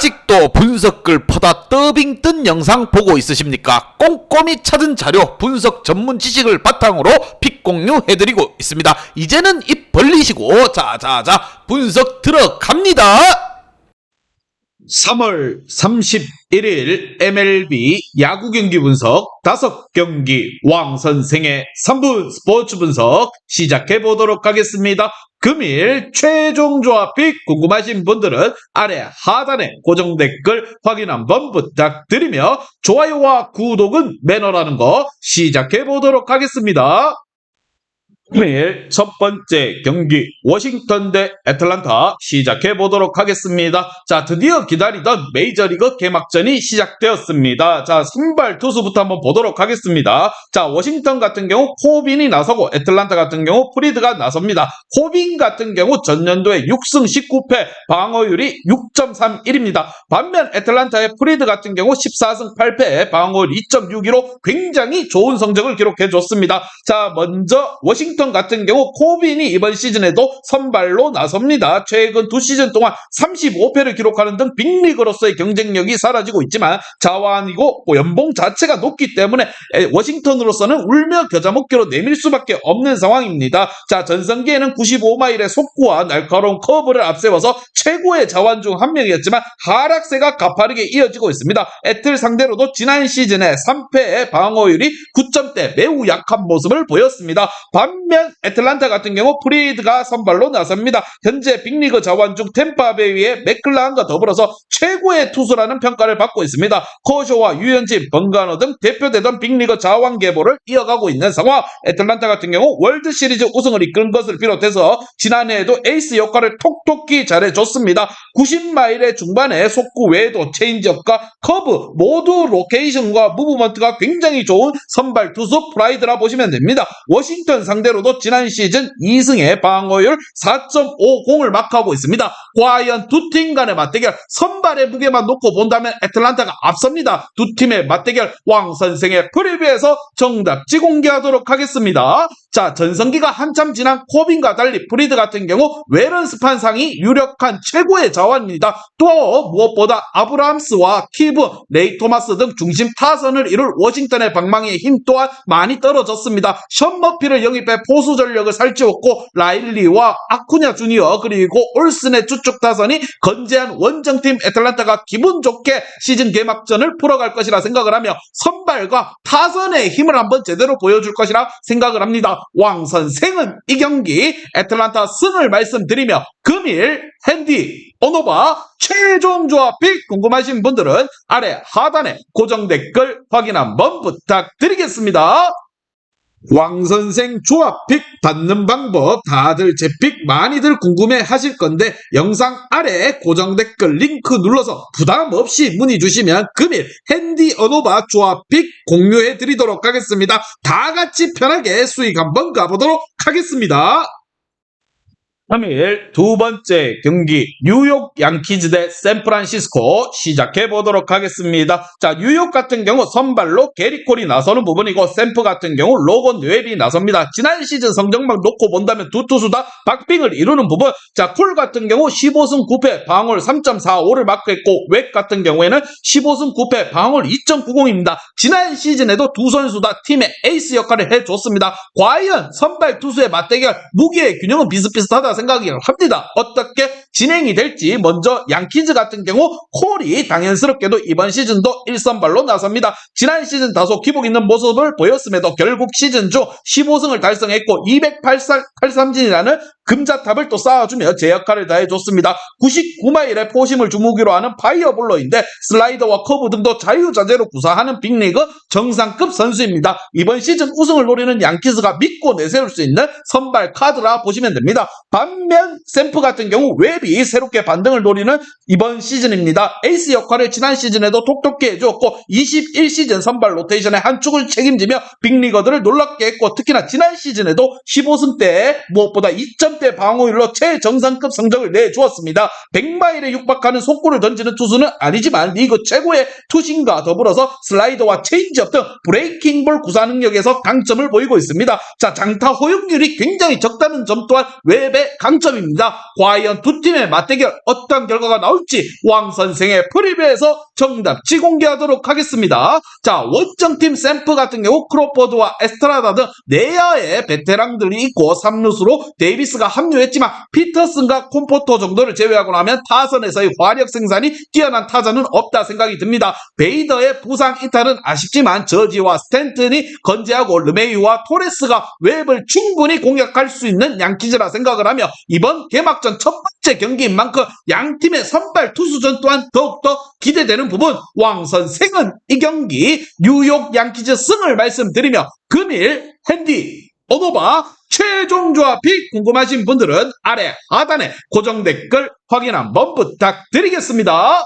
아직도 분석글 퍼다 더빙 뜬 영상 보고 있으십니까? 꼼꼼히 찾은 자료, 분석 전문 지식을 바탕으로 픽 공유해드리고 있습니다. 이제는 입 벌리시고 자자자 분석 들어갑니다. 3월 31일 MLB 야구 경기 분석 5경기 왕 선생의 3분 스포츠 분석 시작해 보도록 하겠습니다. 금일 최종 조합 픽 궁금하신 분들은 아래 하단에 고정 댓글 확인 한번 부탁드리며 좋아요와 구독은 매너라는 거 시작해 보도록 하겠습니다. 금일 첫 번째 경기 워싱턴 대 애틀란타 시작해 보도록 하겠습니다. 자, 드디어 기다리던 메이저리그 개막전이 시작되었습니다. 자, 선발 투수부터 한번 보도록 하겠습니다. 자, 워싱턴 같은 경우 코빈이 나서고 애틀란타 같은 경우 프리드가 나섭니다. 코빈 같은 경우 전년도에 6승 19패 방어율이 6.31입니다. 반면 애틀란타의 프리드 같은 경우 14승 8패 방어율 2.62로 굉장히 좋은 성적을 기록해 줬습니다. 자, 먼저 워싱턴 같은 경우 코빈이 이번 시즌에도 선발로 나섭니다. 최근 2시즌 동안 35패를 기록하는 등 빅리그로서의 경쟁력이 사라지고 있지만 자완이고 연봉 자체가 높기 때문에 워싱턴으로서는 울며 겨자 먹기로 내밀 수밖에 없는 상황입니다. 자, 전성기에는 95마일의 속구와 날카로운 커브를 앞세워서 최고의 자완 중 한 명이었지만 하락세가 가파르게 이어지고 있습니다. 애틀 상대로도 지난 시즌에 3패의 방어율이 9점대 매우 약한 모습을 보였습니다. 반면 애틀란타 같은 경우 프리드가 선발로 나섭니다. 현재 빅리그 자완 중 템파베이의 맥클라한과 더불어서 최고의 투수라는 평가를 받고 있습니다. 커쇼와 유현진, 번가너 등 대표되던 빅리그 자완 계보를 이어가고 있는 상황. 애틀란타 같은 경우 월드시리즈 우승을 이끈 것을 비롯해서 지난해에도 에이스 역할을 톡톡히 잘해줬습니다. 90마일의 중반에 속구 외에도 체인지업과 커브 모두 로케이션과 무브먼트가 굉장히 좋은 선발 투수 프라이드라 보시면 됩니다. 워싱턴 상대로도 지난 시즌 2승의 방어율 4.50을 마크하고 있습니다. 과연 두 팀 간의 맞대결 선발의 무게만 놓고 본다면 애틀란타가 앞섭니다. 두 팀의 맞대결 왕 선생의 프리뷰에서 정답지 공개하도록 하겠습니다. 자, 전성기가 한참 지난 코빈과 달리 프리드 같은 경우 웨런스판상이 유력한 최고의 자원입니다. 또 무엇보다 아브라함스와 키브, 레이 토마스 등 중심 타선을 이룰 워싱턴의 방망이의 힘 또한 많이 떨어졌습니다. 션 머피를 영입해 포수 전력을 살찌웠고 라일리와 아쿠냐 주니어 그리고 올슨의 주축 타선이 건재한 원정팀 애틀란타가 기분 좋게 시즌 개막전을 풀어갈 것이라 생각을 하며 선발과 타선의 힘을 한번 제대로 보여줄 것이라 생각을 합니다. 왕 선생은 이 경기 애틀란타 승을 말씀드리며 금일 핸디 오노바 최종 조합 픽 궁금하신 분들은 아래 하단에 고정 댓글 확인 한번 부탁드리겠습니다. 왕선생 조합픽 받는 방법 다들 제 픽 많이들 궁금해 하실 건데 영상 아래 고정 댓글 링크 눌러서 부담 없이 문의 주시면 금일 핸디 어노바 조합픽 공유해 드리도록 하겠습니다. 다 같이 편하게 수익 한번 가보도록 하겠습니다. 3일 두 번째 경기 뉴욕 양키즈 대 샌프란시스코 시작해 보도록 하겠습니다. 자, 뉴욕 같은 경우 선발로 게리 콜이 나서는 부분이고 샌프 같은 경우 로건 웹이 나섭니다. 지난 시즌 성적만 놓고 본다면 두 투수 다 박빙을 이루는 부분. 자, 콜 같은 경우 15승 9패 방어율 3.45를 마크했고 웹 같은 경우에는 15승 9패 방어율 2.90입니다. 지난 시즌에도 두 선수 다 팀의 에이스 역할을 해줬습니다. 과연 선발 투수의 맞대결 무게의 균형은 비슷비슷하다 생각을 합니다. 어떻게 진행이 될지 먼저 양키즈 같은 경우 콜이 당연스럽게도 이번 시즌도 1선발로 나섭니다. 지난 시즌 다소 기복 있는 모습을 보였음에도 결국 시즌 중 15승을 달성했고 283진이라는 금자탑을 또 쌓아주며 제 역할을 다해줬습니다. 99마일의 포심을 주무기로 하는 파이어볼러인데 슬라이더와 커브 등도 자유자재로 구사하는 빅리그 정상급 선수입니다. 이번 시즌 우승을 노리는 양키즈가 믿고 내세울 수 있는 선발 카드라 보시면 됩니다. 반면 샘프 같은 경우 웹이 새롭게 반등을 노리는 이번 시즌입니다. 에이스 역할을 지난 시즌에도 톡톡히 해주었고 21시즌 선발 로테이션의 한 축을 책임지며 빅리거들을 놀랍게 했고 특히나 지난 시즌에도 15승 때 무엇보다 2점대 방어율로 최정상급 성적을 내주었습니다. 100마일에 육박하는 속구를 던지는 투수는 아니지만 리그 최고의 투심과 더불어서 슬라이더와 체인지업 등 브레이킹볼 구사 능력에서 강점을 보이고 있습니다. 자, 장타 허용률이 굉장히 적다는 점 또한 웹의 강점입니다. 과연 두 팀의 맞대결 어떤 결과가 나올지 왕 선생의 프리뷰에서 정답지 공개하도록 하겠습니다. 자, 원정팀 샘프 같은 경우 크로포드와 에스트라다 등 내야의 베테랑들이 있고 3루수로 데이비스가 합류했지만 피터슨과 콤포토 정도를 제외하고 나면 타선에서의 화력 생산이 뛰어난 타자는 없다 생각이 듭니다. 베이더의 부상 이탈은 아쉽지만 저지와 스탠튼이 건재하고 르메이와 토레스가 웹을 충분히 공략할 수 있는 양키즈라 생각을 하며 이번 개막전 첫 번째 경기인 만큼 양팀의 선발 투수전 또한 더욱더 기대되는 부분, 왕 선생은 이 경기 뉴욕 양키즈 승을 말씀드리며 금일 핸디 오노바 최종 조합이 궁금하신 분들은 아래 하단에 고정 댓글 확인 한번 부탁드리겠습니다.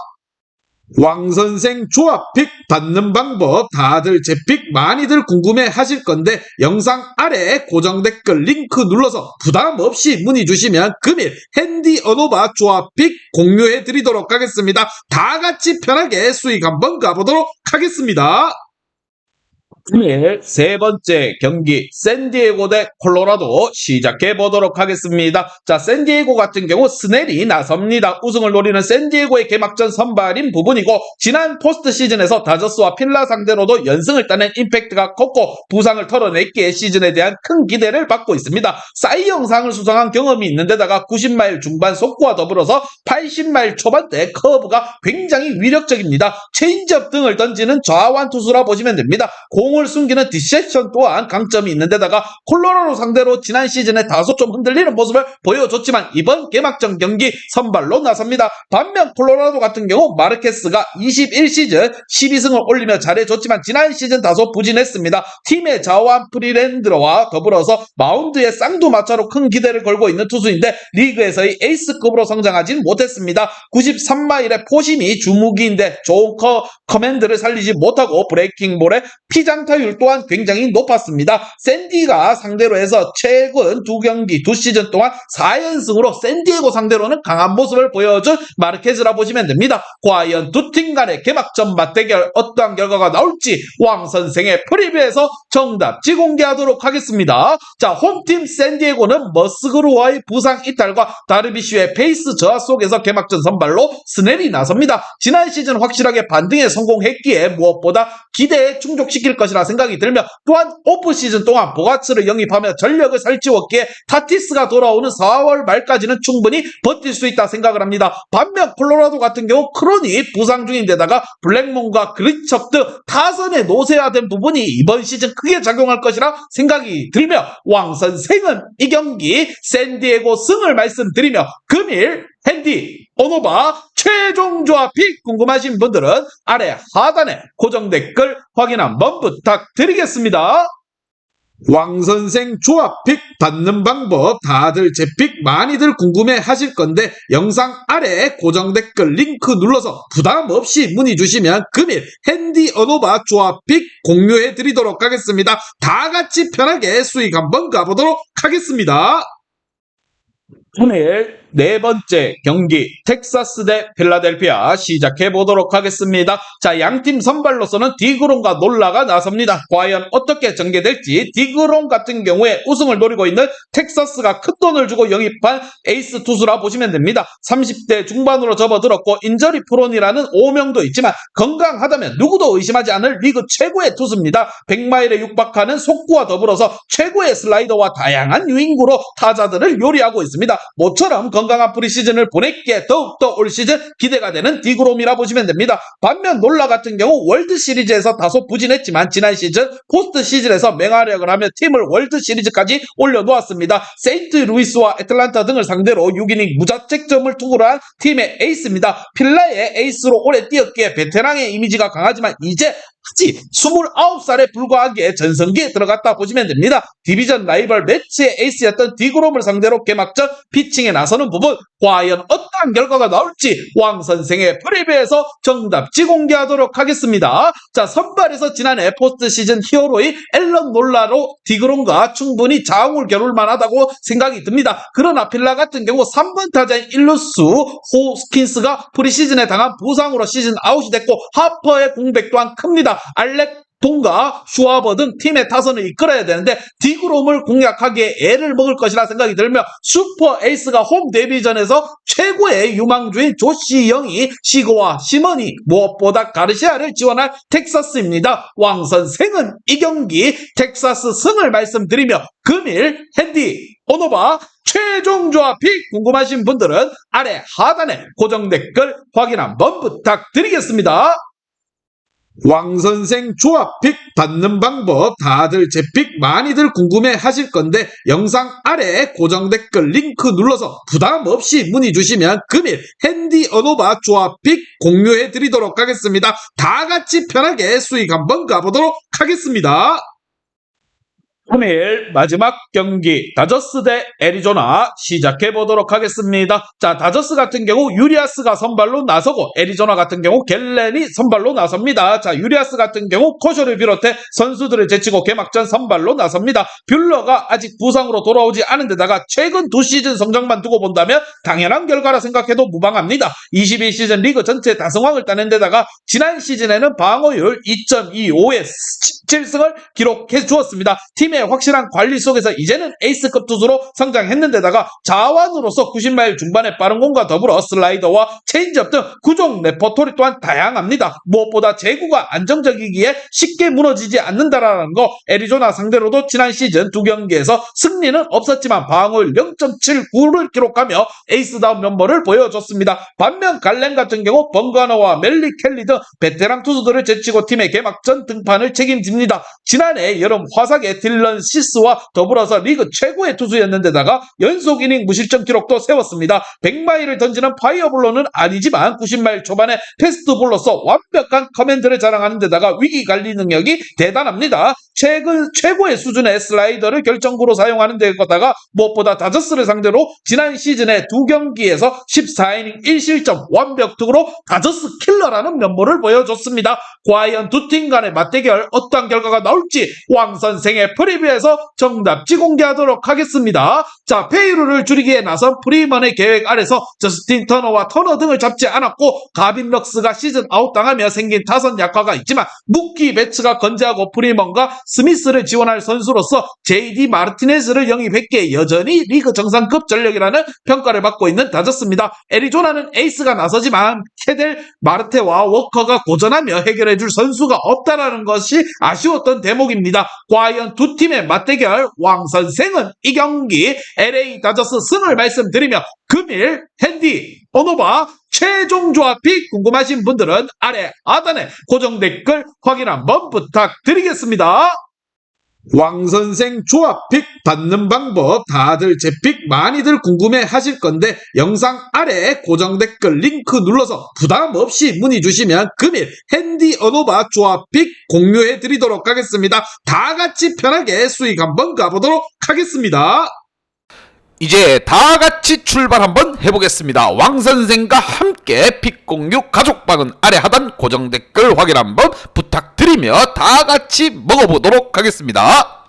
왕선생 조합픽 받는 방법 다들 제 픽 많이들 궁금해 하실 건데 영상 아래 고정 댓글 링크 눌러서 부담 없이 문의 주시면 금일 핸디 어노바 조합픽 공유해 드리도록 하겠습니다. 다 같이 편하게 수익 한번 가보도록 하겠습니다. 금일 세 번째 경기 샌디에고 대 콜로라도 시작해 보도록 하겠습니다. 자, 샌디에고 같은 경우 스넬이 나섭니다. 우승을 노리는 샌디에고의 개막전 선발인 부분이고 지난 포스트 시즌에서 다저스와 필라 상대로도 연승을 따낸 임팩트가 컸고 부상을 털어냈기에 시즌에 대한 큰 기대를 받고 있습니다. 사이 영상을 수상한 경험이 있는 데다가 90마일 중반 속구와 더불어서 80마일 초반대 커브가 굉장히 위력적입니다. 체인지업 등을 던지는 좌완 투수라 보시면 됩니다. 공을 숨기는 디셉션 또한 강점이 있는 데다가 콜로라도 상대로 지난 시즌에 다소 좀 흔들리는 모습을 보여줬지만 이번 개막전 경기 선발로 나섭니다. 반면 콜로라도 같은 경우 마르케스가 21시즌 12승을 올리며 잘해줬지만 지난 시즌 다소 부진했습니다. 팀의 좌완 프리랜드러와 더불어서 마운드의 쌍두마차로 큰 기대를 걸고 있는 투수인데 리그에서의 에이스급으로 성장하진 못했습니다. 93마일의 포심이 주무기인데 좋은 커맨드를 살리지 못하고 브레이킹볼의 피장타율 또한 굉장히 높았습니다. 샌디가 상대로 해서 최근 두 경기 두 시즌 동안 4연승으로 샌디에고 상대로는 강한 모습을 보여준 마르케즈라 보시면 됩니다. 과연 두 팀 간의 개막전 맞대결 어떠한 결과가 나올지 왕 선생의 프리뷰에서 정답지 공개하도록 하겠습니다. 자, 홈팀 샌디에고는 머스그루와의 부상 이탈과 다르비쉬의 페이스 저하 속에서 개막전 선발로 스넬이 나섭니다. 지난 시즌 확실하게 반등에 성공했기에 무엇보다 기대에 충족시킬 것이라 생각이 들며 또한 오프 시즌 동안 보가츠를 영입하며 전력을 살찌웠기에 타티스가 돌아오는 4월 말까지는 충분히 버틸 수 있다 생각을 합니다. 반면 콜로라도 같은 경우 크로니 부상 중인데다가 블랙몬과 그리첩 등 타선에 노쇠화된 부분이 이번 시즌 크게 작용할 것이라 생각이 들며 왕 선생은 이 경기 샌디에고 승을 말씀드리며 금일 핸디 오노바 최종 조합이 궁금하신 분들은 아래 하단에 고정 댓글 확인 한번 부탁드리겠습니다. 왕선생 조합픽 받는 방법 다들 제 픽 많이들 궁금해 하실 건데 영상 아래 고정 댓글 링크 눌러서 부담 없이 문의 주시면 금일 핸디 어노바 조합픽 공유해 드리도록 하겠습니다. 다 같이 편하게 수익 한번 가보도록 하겠습니다. 오늘 네 번째 경기 텍사스 대 필라델피아 시작해 보도록 하겠습니다. 자, 양팀 선발로서는 디그롬과 놀라가 나섭니다. 과연 어떻게 전개될지 디그롬 같은 경우에 우승을 노리고 있는 텍사스가 큰 돈을 주고 영입한 에이스 투수라 보시면 됩니다. 30대 중반으로 접어들었고 인저리 프론이라는 오명도 있지만 건강하다면 누구도 의심하지 않을 리그 최고의 투수입니다. 100마일에 육박하는 속구와 더불어서 최고의 슬라이더와 다양한 유인구로 타자들을 요리하고 있습니다. 모처럼 건강한 프리시즌을 보냈기에 더욱더 올 시즌 기대가 되는 디그롬이라 보시면 됩니다. 반면 놀라 같은 경우 월드 시리즈에서 다소 부진했지만 지난 시즌 포스트 시즌에서 맹활약을 하며 팀을 월드 시리즈까지 올려놓았습니다. 세인트 루이스와 애틀란타 등을 상대로 6이닝 무자책점을 투구한 팀의 에이스입니다. 필라의 에이스로 오래 뛰었기에 베테랑의 이미지가 강하지만 이제 아직 29살에 불과하기에 전성기에 들어갔다 보시면 됩니다. 디비전 라이벌 매치의 에이스였던 디그롬을 상대로 개막전 피칭에 나서는 부분 과연 어떠한 결과가 나올지 왕 선생의 프리뷰에서 정답지 공개하도록 하겠습니다. 자, 선발에서 지난해 포스트 시즌 히어로인 앨런 놀라로 디그롬과 충분히 자웅을 겨룰 만하다고 생각이 듭니다. 그러나 필라 같은 경우 3번 타자인 일루스 호스킨스가 프리시즌에 당한 부상으로 시즌 아웃이 됐고 하퍼의 공백 또한 큽니다. 알렉 동과 슈와버 등 팀의 타선을 이끌어야 되는데 디그롬을 공략하기에 애를 먹을 것이라 생각이 들며 슈퍼 에이스가 홈 데뷔전에서 최고의 유망주인 조시 영이 시고와 시머니 무엇보다 가르시아를 지원할 텍사스입니다. 왕 선생은 이 경기 텍사스 승을 말씀드리며 금일 핸디 오노바 최종 조합이 궁금하신 분들은 아래 하단에 고정 댓글 확인 한번 부탁드리겠습니다. 왕선생 조합픽 받는 방법 다들 제 픽 많이들 궁금해 하실 건데 영상 아래 고정 댓글 링크 눌러서 부담 없이 문의 주시면 금일 핸디 어노바 조합픽 공유해 드리도록 하겠습니다. 다 같이 편하게 수익 한번 가보도록 하겠습니다. 금일 마지막 경기 다저스 대 애리조나 시작해 보도록 하겠습니다. 자, 다저스 같은 경우 유리아스가 선발로 나서고 애리조나 같은 경우 갤렌이 선발로 나섭니다. 자, 유리아스 같은 경우 코쇼를 비롯해 선수들을 제치고 개막전 선발로 나섭니다. 뷰러가 아직 부상으로 돌아오지 않은 데다가 최근 2시즌 성적만 두고 본다면 당연한 결과라 생각해도 무방합니다. 21시즌 리그 전체 다승왕을 따낸 데다가 지난 시즌에는 방어율 2.25에 7승을 기록해 주었습니다. 팀의 확실한 관리 속에서 이제는 에이스급 투수로 성장했는데다가 자완으로서 90마일 중반의 빠른 공과 더불어 슬라이더와 체인지업 등 구종 레퍼토리 또한 다양합니다. 무엇보다 제구가 안정적이기에 쉽게 무너지지 않는다라는 거 애리조나 상대로도 지난 시즌 2경기에서 승리는 없었지만 방어율 0.79를 기록하며 에이스다운 면모를 보여줬습니다. 반면 갈렌 같은 경우 번가너와 멜리 켈리 등 베테랑 투수들을 제치고 팀의 개막전 등판을 책임집니다. 지난해 여름 화삭의 딜런 시스와 더불어서 리그 최고의 투수였는데다가 연속 이닝 무실점 기록도 세웠습니다. 100마일을 던지는 파이어볼로는 아니지만 90마일 초반에 패스트볼로서 완벽한 커맨드를 자랑하는 데다가 위기 관리 능력이 대단합니다. 최근 최고의 수준의 슬라이더를 결정구로 사용하는 데다가 무엇보다 다저스를 상대로 지난 시즌의 2경기에서 14이닝 1실점 완벽투구로 다저스 킬러라는 면모를 보여줬습니다. 과연 두 팀 간의 맞대결 어떠한 결과가 나올지 왕 선생의 프리뷰에서 정답지 공개하도록 하겠습니다. 자, 페이루를 줄이기에 나선 프리먼의 계획 아래서 저스틴 터너와 터너 등을 잡지 않았고 가빈 럭스가 시즌 아웃당하며 생긴 타선 약화가 있지만 무키 베츠가 건재하고 프리먼과 스미스를 지원할 선수로서 JD 마르티네즈를 영입했기에 여전히 리그 정상급 전력이라는 평가를 받고 있는 다저스입니다. 애리조나는 에이스가 나서지만 캐델 마르테와 워커가 고전하며 해결해줄 선수가 없다라는 것이 아쉬웠던 대목입니다. 과연 두 팀의 맞대결 왕 선생은 이 경기 LA 다저스 승을 말씀드리며 금일 핸디 오노바 최종 조합이 궁금하신 분들은 아래 하단에 고정 댓글 확인 한번 부탁드리겠습니다. 왕선생 조합픽 받는 방법 다들 제 픽 많이들 궁금해 하실 건데 영상 아래 고정 댓글 링크 눌러서 부담 없이 문의 주시면 금일 핸디 어노바 조합픽 공유해 드리도록 하겠습니다. 다 같이 편하게 수익 한번 가보도록 하겠습니다. 이제 다 같이 출발 한번 해보겠습니다. 왕선생과 함께 픽 공유 가족방은 아래 하단 고정 댓글 확인 한번 부탁드리며 다 같이 먹어보도록 하겠습니다.